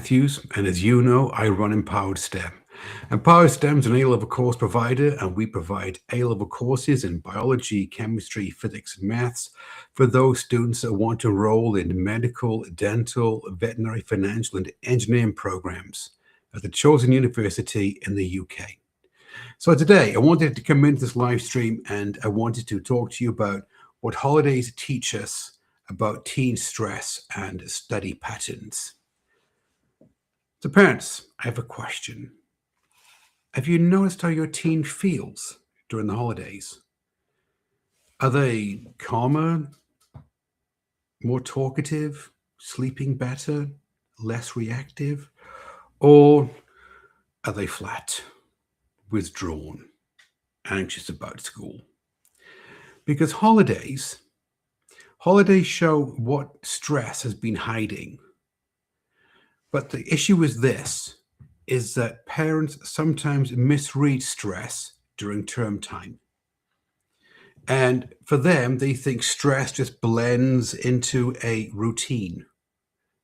Matthews, and as you know, I run Empowered STEM. Empowered STEM is an A-level course provider, and we provide A-level courses in biology, chemistry, physics, and maths for those students that want to enroll in medical, dental, veterinary, financial, and engineering programs at the chosen university in the UK. So today, I wanted to come into this live stream and I wanted to talk to you about what holidays teach us about teen stress and study patterns. So parents, I have a question. Have you noticed how your teen feels during the holidays? Are they calmer, more talkative, sleeping better, less reactive? Or are they flat, withdrawn, anxious about school? Because holidays show what stress has been hiding. But the issue is that parents sometimes misread stress during term time. And for them, they think stress just blends into a routine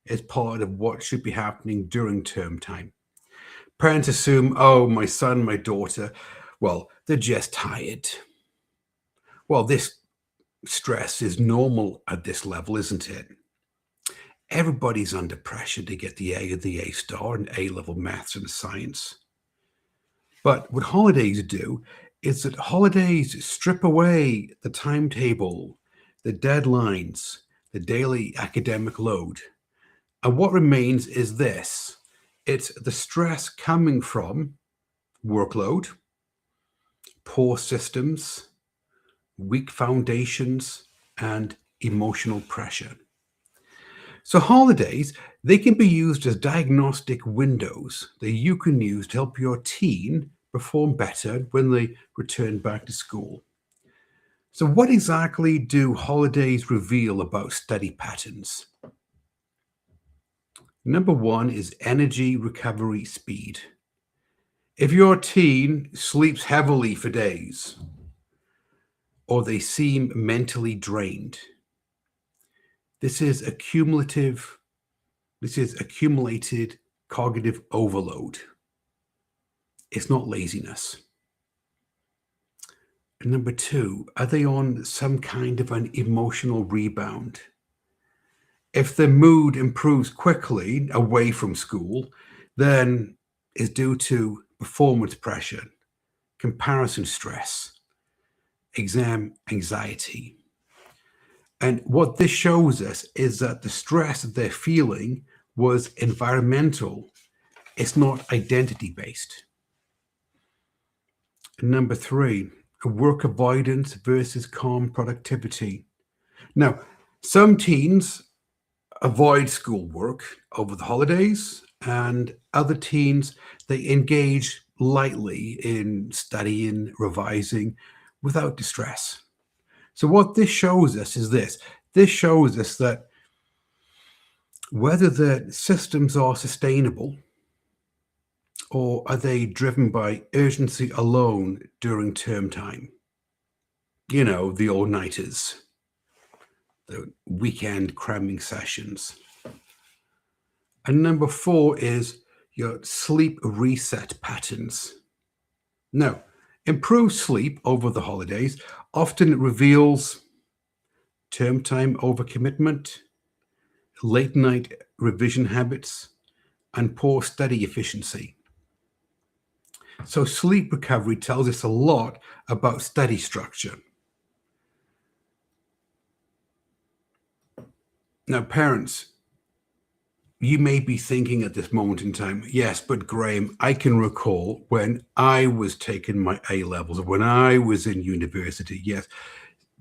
as part of what should be happening during term time. Parents assume, oh, my son, my daughter, well, they're just tired. Well, this stress is normal at this level, isn't it? Everybody's under pressure to get the A or the A star in A-level maths and science. But what holidays do is that holidays strip away the timetable, the deadlines, the daily academic load. And what remains is this. It's the stress coming from workload, poor systems, weak foundations, and emotional pressure. So holidays, they can be used as diagnostic windows that you can use to help your teen perform better when they return back to school. So what exactly do holidays reveal about study patterns? Number one is energy recovery speed. If your teen sleeps heavily for days, or they seem mentally drained, this is accumulated cognitive overload. It's not laziness. And number two, are they on some kind of an emotional rebound? If their mood improves quickly away from school, then it's due to performance pressure, comparison stress, exam anxiety. And what this shows us is that the stress that they're feeling was environmental. It's not identity-based. Number three, work avoidance versus calm productivity. Now, some teens avoid schoolwork over the holidays, and other teens, they engage lightly in studying, revising without distress. So what this shows us is this. This shows us that whether the systems are sustainable or are they driven by urgency alone during term time? You know, the all-nighters, the weekend cramming sessions. And number four is your sleep reset patterns. Now, improved sleep over the holidays often reveals term time overcommitment, late night revision habits, and poor study efficiency. So sleep recovery tells us a lot about study structure. Now, parents, you may be thinking at this moment in time, yes, but Graham, I can recall when I was taking my A levels, when I was in university, yes,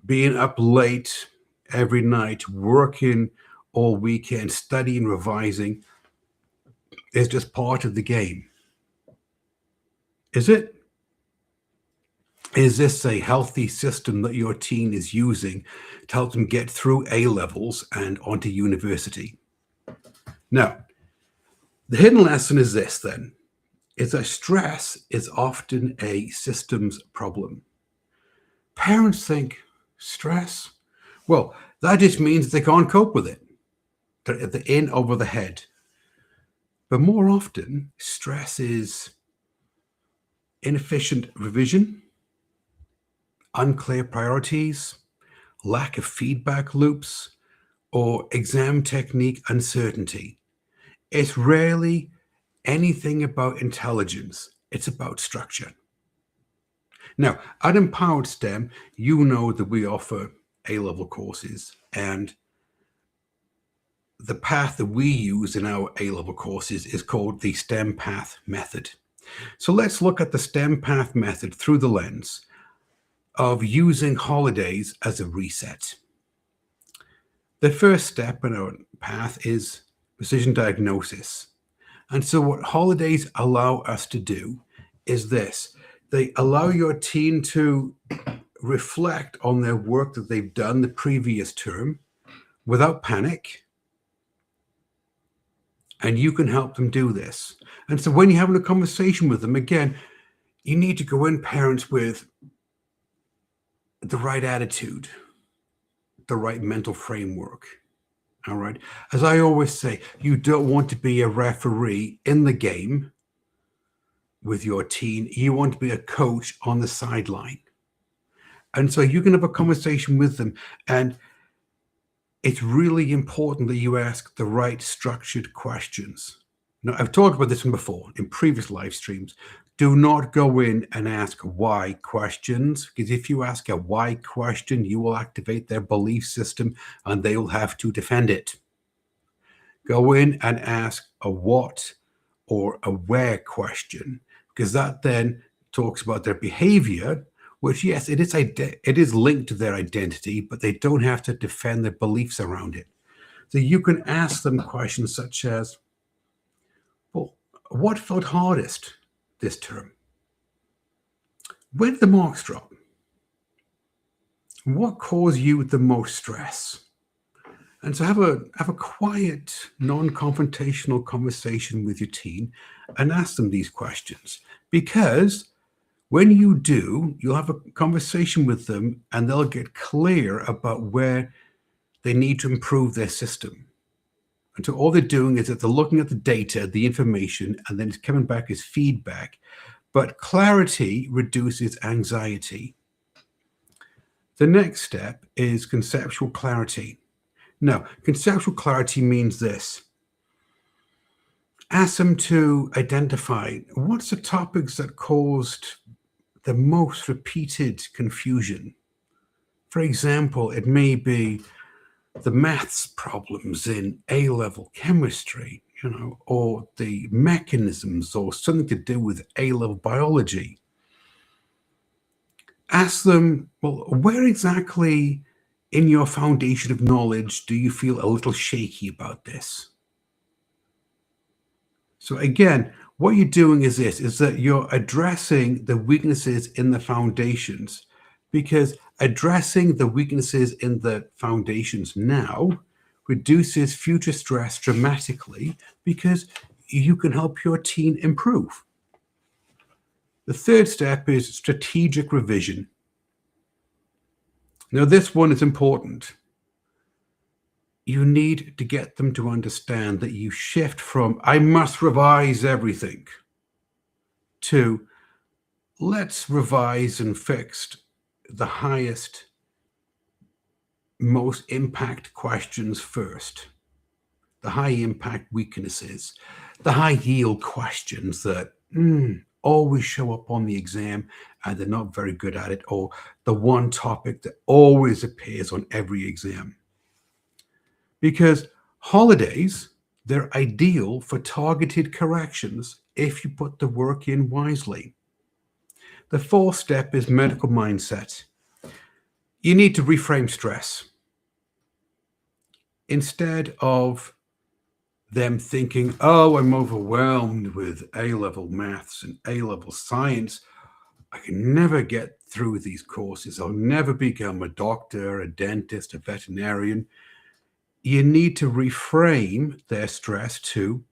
being up late every night, working all weekend, studying, revising is just part of the game. Is it? Is this a healthy system that your teen is using to help them get through A levels and onto university? Now, the hidden lesson is this then, is that stress is often a systems problem. Parents think, stress? Well, that just means they can't cope with it. They're in over the head. But more often, stress is inefficient revision, unclear priorities, lack of feedback loops, or exam technique uncertainty. It's rarely anything about intelligence, it's about structure. Now, at Empowered STEM, you know that we offer A level courses, and the path that we use in our A level courses is called the STEM Path Method. So let's look at the STEM Path Method through the lens of using holidays as a reset. The first step in our path is precision diagnosis. And so, what holidays allow us to do is this: they allow your team to reflect on their work that they've done the previous term without panic. And you can help them do this. And so, when you're having a conversation with them, again, you need to go in, parents, with the right attitude, the right mental framework. All right. As I always say, you don't want to be a referee in the game with your teen. You want to be a coach on the sideline. And so you can have a conversation with them. And it's really important that you ask the right structured questions. Now, I've talked about this one before in previous live streams. Do not go in and ask why questions, because if you ask a why question, you will activate their belief system and they will have to defend it. Go in and ask a what or a where question, because that then talks about their behavior, which, yes, it is linked to their identity, but they don't have to defend their beliefs around it. So you can ask them questions such as, well, what felt hardest this term? Where did the marks drop? What caused you the most stress? And so have a quiet, non-confrontational conversation with your teen and ask them these questions. Because when you do, you'll have a conversation with them and they'll get clear about where they need to improve their system. And so all they're doing is that they're looking at the data, the information, and then it's coming back as feedback. But clarity reduces anxiety. The next step is conceptual clarity. Now, conceptual clarity means this. Ask them to identify what's the topics that caused the most repeated confusion. For example, it may be the maths problems in A-level chemistry, or the mechanisms or something to do with A-level biology. Ask them, well, where exactly in your foundation of knowledge do you feel a little shaky about this? So again, what you're doing is this, is that you're addressing the weaknesses in the foundations, because addressing the weaknesses in the foundations now reduces future stress dramatically because you can help your teen improve. The third step is strategic revision. Now, this one is important. You need to get them to understand that you shift from, I must revise everything, to let's revise and fix the highest, most impact questions first, the high impact weaknesses, the high yield questions that always show up on the exam and they're not very good at it, or the one topic that always appears on every exam. Because holidays, they're ideal for targeted corrections if you put the work in wisely. The fourth step is medical mindset. You need to reframe stress. Instead of them thinking, oh, I'm overwhelmed with A-level maths and A-level science, I can never get through these courses. I'll never become a doctor, a dentist, a veterinarian. You need to reframe their stress to,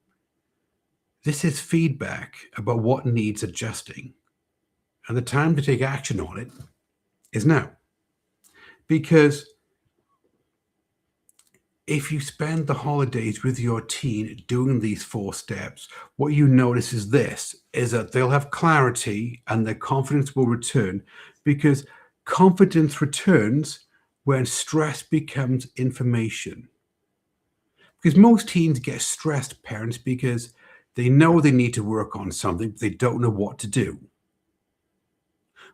this is feedback about what needs adjusting. And the time to take action on it is now. Because if you spend the holidays with your teen doing these 4 steps, what you notice is this, is that they'll have clarity and their confidence will return, because confidence returns when stress becomes information. Because most teens get stressed, parents, because they know they need to work on something, but they don't know what to do.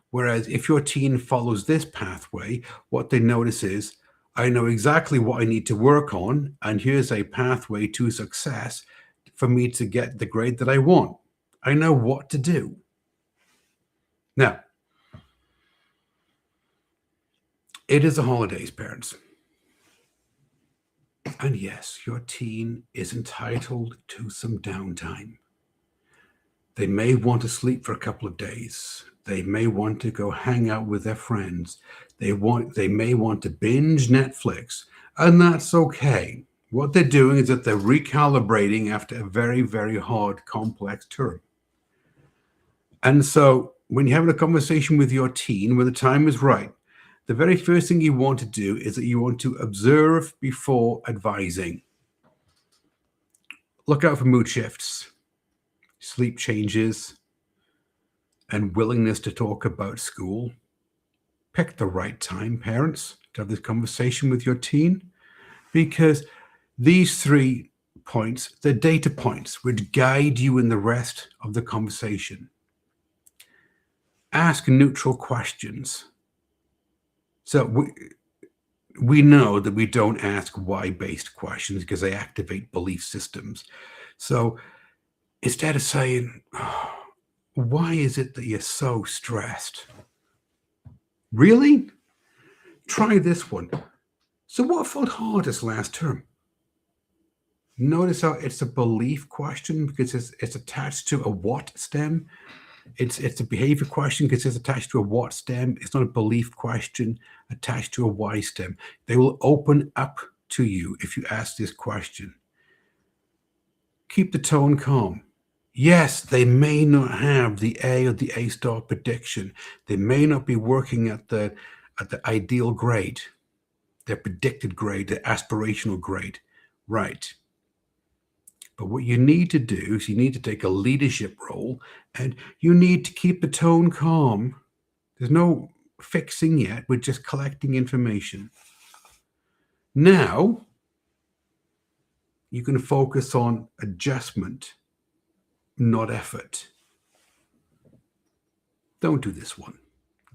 Whereas if your teen follows this pathway, what they notice is, I know exactly what I need to work on, and here's a pathway to success for me to get the grade that I want. I know what to do. Now, it is the holidays, parents. And yes, your teen is entitled to some downtime. They may want to sleep for a couple of days. They may want to go hang out with their friends. They may want to binge Netflix, and that's okay. What they're doing is that they're recalibrating after a very, very hard, complex term. And so when you're having a conversation with your teen, when the time is right, the very first thing you want to do is that you want to observe before advising. Look out for mood shifts, sleep changes, and willingness to talk about school. Pick the right time, parents, to have this conversation with your teen, because these 3 points, they're data points, which guide you in the rest of the conversation. Ask neutral questions. So we know that we don't ask why-based questions because they activate belief systems. So instead of saying, oh, why is it that you're so stressed? Really? Try this one. So what felt hardest last term? Notice how it's a belief question because it's attached to a what stem. It's a behavior question because it's attached to a what stem. It's not a belief question attached to a why stem. They will open up to you if you ask this question. Keep the tone calm. Yes, they may not have the A or the A star prediction. They may not be working at the ideal grade, their predicted grade, their aspirational grade. Right. But what you need to do is you need to take a leadership role and you need to keep the tone calm. There's no fixing yet. We're just collecting information. Now, you can focus on adjustment, not effort. Don't do this one.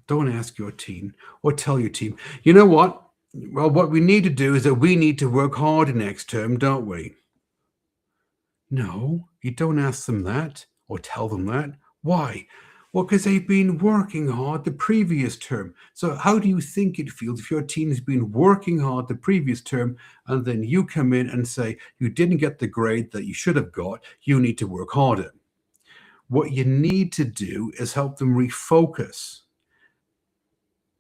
Don't ask your teen or tell your teen, you know what? Well, what we need to do is that we need to work harder next term, don't we? No, you don't ask them that or tell them that. Why? Well, because they've been working hard the previous term. So how do you think it feels if your teen has been working hard the previous term and then you come in and say, you didn't get the grade that you should have got, you need to work harder? What you need to do is help them refocus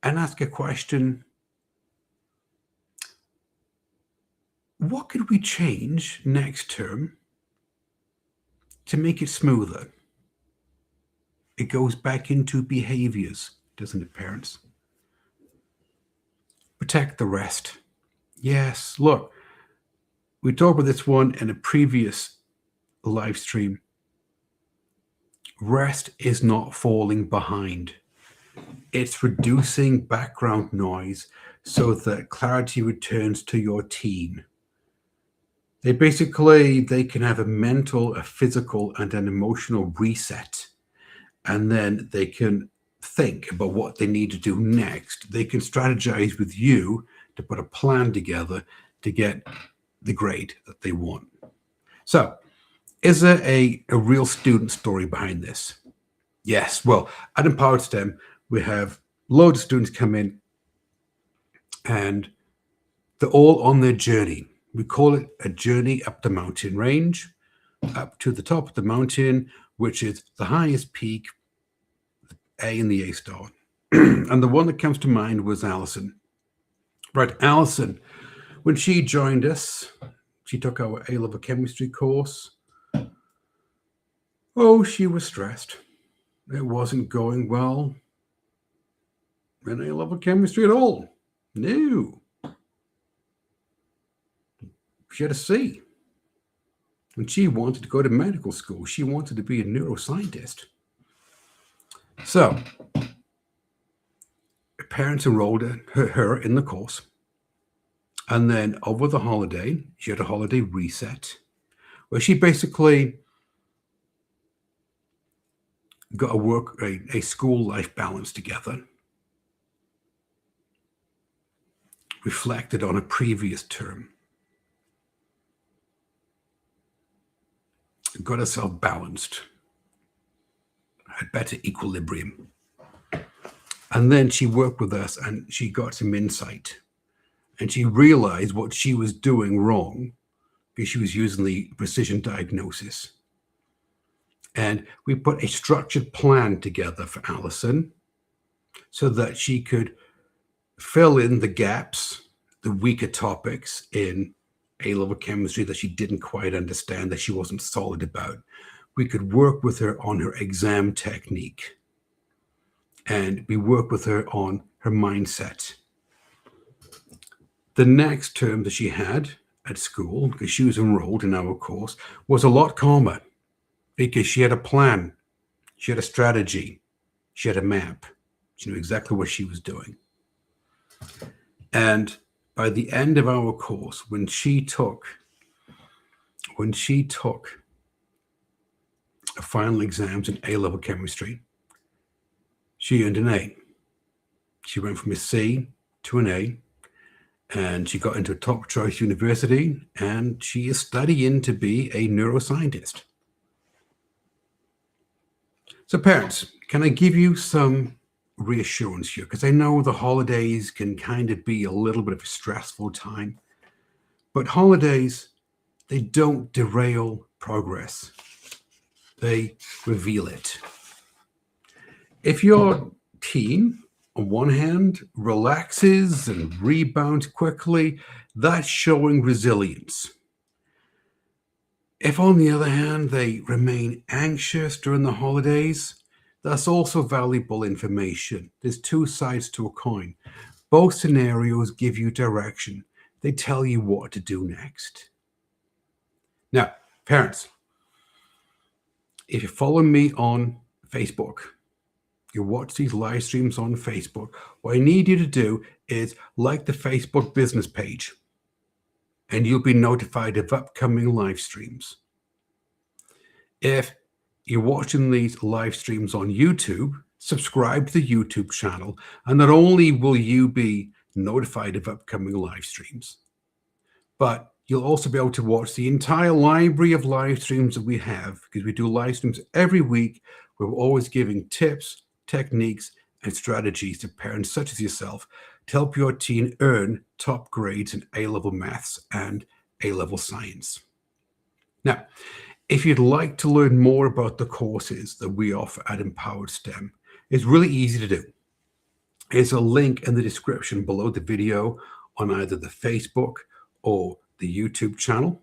and ask a question. What could we change next term to make it smoother? It goes back into behaviors, doesn't it, parents? Protect the rest. Yes, look, we talked about this one in a previous live stream. Rest is not falling behind. It's reducing background noise so that clarity returns to your teen. They can have a mental, a physical, and an emotional reset. And then they can think about what they need to do next. They can strategize with you to put a plan together to get the grade that they want. So, is there a real student story behind this? Yes. Well, at Empowered STEM, we have loads of students come in and they're all on their journey. We call it a journey up the mountain range, up to the top of the mountain, which is the highest peak, A and the A star. And the one that comes to mind was Allison. Right, Allison, when she joined us, she took our A-level chemistry course. Oh, she was stressed. It wasn't going well in A-level chemistry at all. No. She had a C. And she wanted to go to medical school. She wanted to be a neuroscientist. So, her parents enrolled her in the course. And then over the holiday, she had a holiday reset where she basically got a school life balance together, reflected on a previous term, got herself balanced, had better equilibrium. And then she worked with us and she got some insight. And she realized what she was doing wrong because she was using the precision diagnosis. And we put a structured plan together for Alison so that she could fill in the gaps, the weaker topics in A-level chemistry that she didn't quite understand, that she wasn't solid about. We could work with her on her exam technique. And we worked with her on her mindset. The next term that she had at school, because she was enrolled in our course, was a lot calmer because she had a plan, she had a strategy, she had a map. She knew exactly what she was doing. And by the end of our course, when she took her final exams in A-level chemistry, she earned an A. She went from a C to an A, and she got into a top choice university, and she is studying to be a neuroscientist. So parents, can I give you some reassurance here? Because I know the holidays can kind of be a little bit of a stressful time, but holidays, they don't derail progress. They reveal it. If your teen, on one hand, relaxes and rebounds quickly, that's showing resilience. If, on the other hand, they remain anxious during the holidays, that's also valuable information. There's two sides to a coin. Both scenarios give you direction. They tell you what to do next. Now, parents, if you follow me on Facebook, you watch these live streams on Facebook, what I need you to do is like the Facebook business page, and you'll be notified of upcoming live streams. If you're watching these live streams on YouTube, subscribe to the YouTube channel, and not only will you be notified of upcoming live streams, but you'll also be able to watch the entire library of live streams that we have, because we do live streams every week. We're always giving tips, techniques, and strategies to parents such as yourself to help your teen earn top grades in A-level maths and A-level science. Now, if you'd like to learn more about the courses that we offer at Empowered STEM, it's really easy to do. There's a link in the description below the video on either the Facebook or the YouTube channel.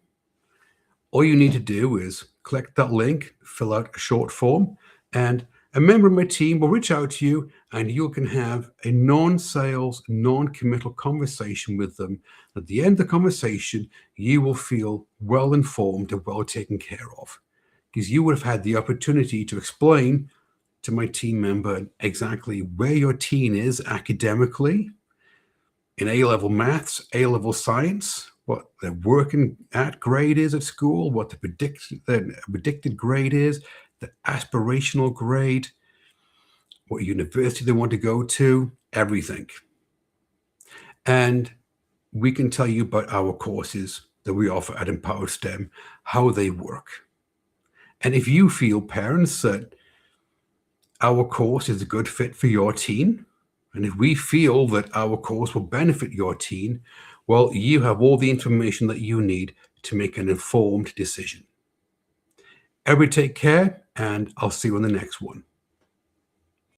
All you need to do is click that link, fill out a short form, and a member of my team will reach out to you, and you can have a non-sales, non-committal conversation with them. At the end of the conversation, you will feel well informed and well taken care of, because you would have had the opportunity to explain to my team member exactly where your teen is academically in A-level maths, A-level science, what their working at grade is at school, what the predicted grade is, the aspirational grade, what university they want to go to, everything. And we can tell you about our courses that we offer at Empowered STEM, how they work. And if you feel, parents, that our course is a good fit for your teen, and if we feel that our course will benefit your teen, well, you have all the information that you need to make an informed decision. Everybody take care, and I'll see you on the next one.